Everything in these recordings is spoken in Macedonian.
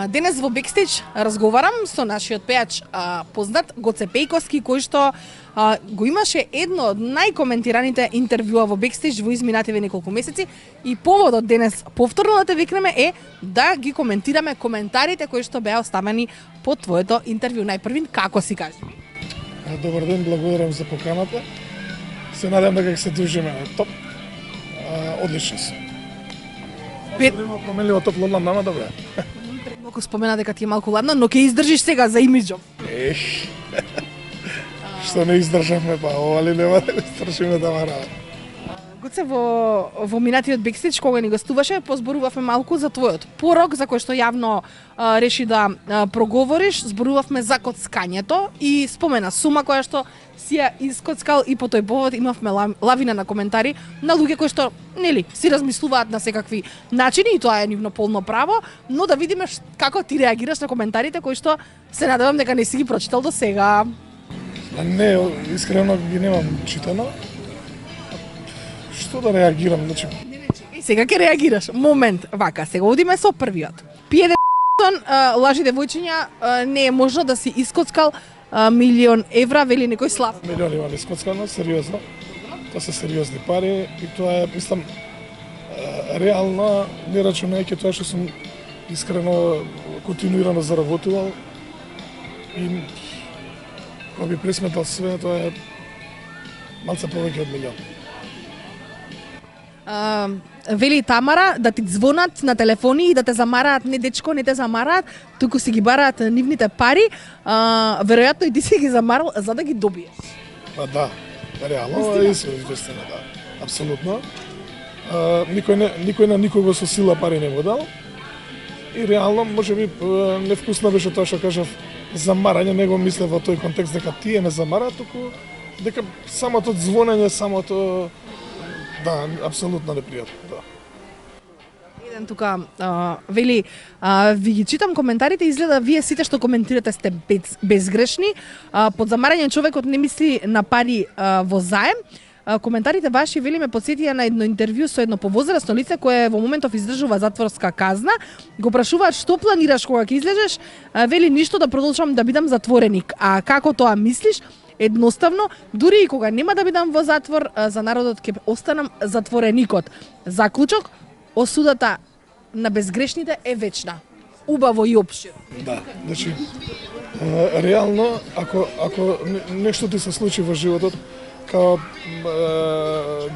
Денес во Бекстејдж разговарам со нашиот пејач познат Гоце Пејковски, кој што го имаше едно од најкоментираните интервјуа во Бекстејдж во изминативе неколку месеци и поводот денес повторно да те викнеме е да ги коментираме коментарите кои што беа оставени по твоето интервју. Најпрвин, како си кажи? Добар ден, благодарам за поканата. Се надевам дека ќе се дружиме топ. Одлично сум. Има променливо топло на нама, добре. Многу спомена дека ти е малку ладно, но ќе издржиш сега за имиџом. Што не издржавме, па ова ли нема да издржиме да мараме. Гоце, во минатиот Бекстејдж, кога ни гостуваше, позборувавме малку за твојот порок, за кој што јавно реши да проговориш. Зборувавме за коцкањето и спомена сума која што си ја искоцкал и по тој повод имавме лавина на коментари на луѓе кои што, нели, си размислуваат на секакви начини и тоа е нивно полно право, но да видиме како ти реагираш на коментарите кои што се надевам дека не си ги прочитал до сега. Не, искрено ги немам читано. Што да реагирам, значи... И сега ќе реагираш. Момент, вака, сега одиме со првиот. Пиеде лажи девојчиња, не е можно да си искоцкал милион евра, вели некој слав. Милион имам искоцкано, сериозно. Тоа се сериозни пари и тоа е, мислам, реално, не рачунајќи тоа што сум искрено континуирано заработувал и кога би пресметал све, тоа е малце повеќе од милион. Вели Тамара да ти звонат на телефони и да те замараат, не дечко, не те замараат, туку си ги бараат нивните пари, веројатно и ти си ги замарал за да ги добиеш. Па да, реално, известено, да, апсолутно. Никој на никого со сила пари не му дал и реално, може би, невкусно беше тоа што кажав замарање, не го мислев во тој контекст дека тие ме замараат, туку дека самото звонење, самото... Да, апсолутно непријатно, да. Еден тука вели, ви ги читам коментарите, изгледа вие сите што коментирате сте безгрешни. Под замарање човекот не мисли на пари во заем. Коментарите ваши, вели, ме подсетија на едно интервју со едно повозрасно лице кое во моментов издржува затворска казна. Го прашуваат што планираш кога ќе излезеш, вели ништо, да продолжам да бидам затвореник. А како тоа мислиш? Едноставно, дури и кога нема да бидам во затвор, за народот ќе останам затвореникот. Заклучок, осудата на безгрешните е вечна. Убаво и опширно. Да, значи, реално, ако нешто ти се случи во животот, као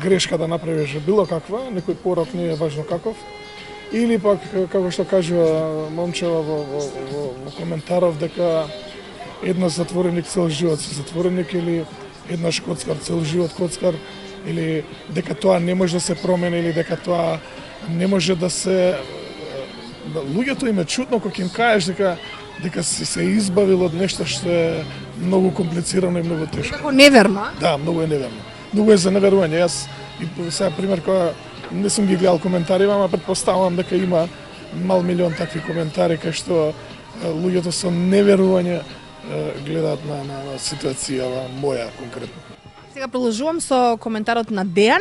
грешка да направиш било каква, некој порок, не е важно каков, или пак, како што кажува момчева во коментаров, дека една затвореник цел живот се затвореник или еднаш коцкар цел живот коцкар или дека тоа не може да се промени или дека тоа не може да се... Луѓето им е чудно кога им кажеш дека си се избавил од нешто што е многу комплицирано и многу тешко. Како неверно? Да, многу е неверно. Многу е за неверување. Јас и сега пример кога не сум ги гледал коментари, ама претпоставувам дека има мал милион такви коментари кај што луѓето со неверување гледаат на ситуацијава моја конкретно. Сега продолжувам со коментарот на Дејан.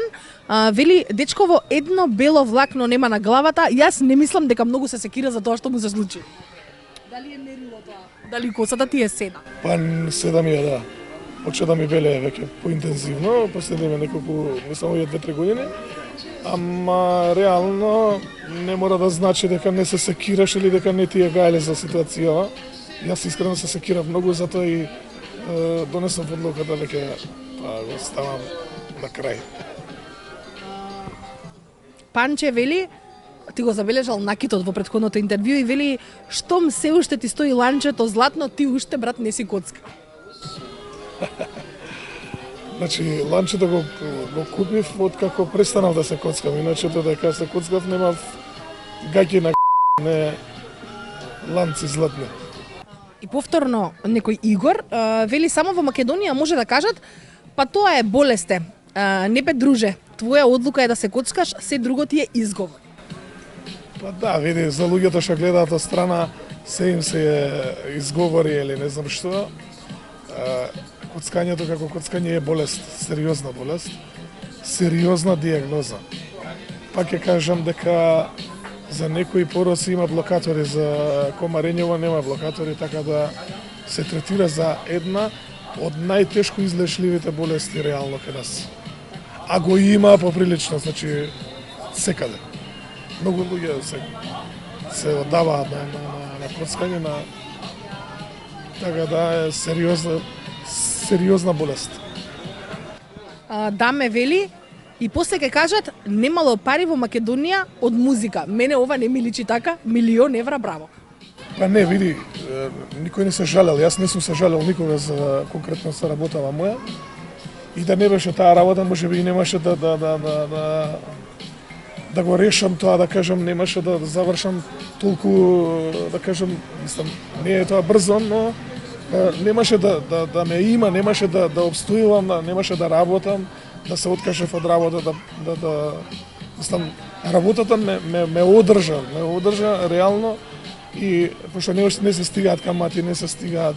Вели, дечково едно бело влакно нема на главата, јас не мислам дека многу се секира за тоа што му се случи. Дали е нервно тоа? Дали косата ти е седа? Па седа ми е, да. Почна да ми белее веќе поинтензивно, последниве неколку, не само 2-3 години. Ама реално не мора да значи дека не се секираш или дека не ти е гајле за ситуацијава. Јас искрено се секирав многу, затоа и донесам одлуката дека го ставам на крај. Панче вели, ти го забележал накитот во претходното интервју и вели, штом се уште ти стои ланчето златно, ти уште, брат, не си коцка. Значи, ланчето го купив откако престанав да се коцкам, иначе додека се коцкав немав гаќи на не ланци златни. И повторно некој Игор вели, само во Македонија може да кажат, па тоа е болесте. Не бе друже, твоја одлука е да се коцкаш, се друго ти е изговор. Па да, види, за луѓето што гледаат од страна, се им се изговори или не знам што. Коцкањето како коцкање е болест, сериозна болест, сериозна диагноза. Пак ќе кажам дека за некои пороци има блокатори, за комарењево нема блокатори, така да се третира за една од најтешко излечливите болести реално кај нас. А го има поприлично, значи секаде. Многу луѓе се оддаваат на коцкање, така да е сериозна болест. Даме вели и после ќе кажат немало пари во Македонија од музика. Мене ова не ми личи така, 1.000.000 евра, браво. Па не, види, никој не се жалел, јас не сум се жалел никога за конкретно за работава моја. И да не беше таа работа, можеби и немаше да го решам тоа, да кажам, немаше да завршам толку, да кажам, мислам, не е тоа брзо, но немаше да ме има, немаше да обстојувам, немаше да работам, да се откажев од работа, мислам, работата ме одржа реално, и пошто не се стигаат камати, не се стигаат,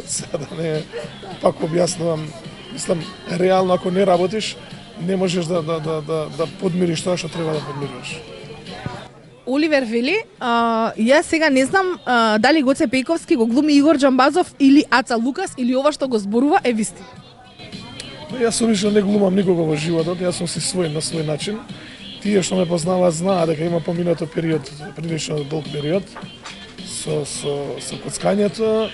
сега да не пак објаснувам, мислам, реално ако не работиш, не можеш да подмириш тоа што треба да подмириш. Оливер вели, јас сега не знам дали Гоце Пејковски го глуми Игор Џамбазов или Аца Лукас или ова што го зборува е вистина. Јас обично не глумам никога во животот, јас сум си свој на свој начин. Тие што ме познаваат знаат дека има поминато период, прилично долг период со коцкањето.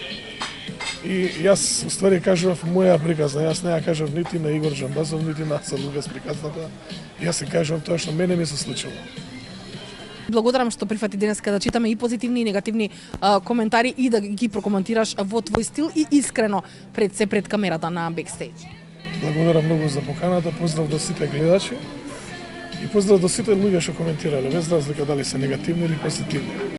И јас уствари кажував моја приказна, јас не ја кажав нити на Игор Џамбазов, нити на Аца Лукас приказната. Јас се кажувам тоа што мене ми се случило. Благодарам што прифати денеска да читаме и позитивни и негативни коментари и да ги прокоментираш во твој стил и искрено пред камерата на Бекстејдж. Благодарам многу за поканата, поздрав до сите гледачи и поздрав до сите луѓе што коментирале, без разлика дали се негативни или позитивни.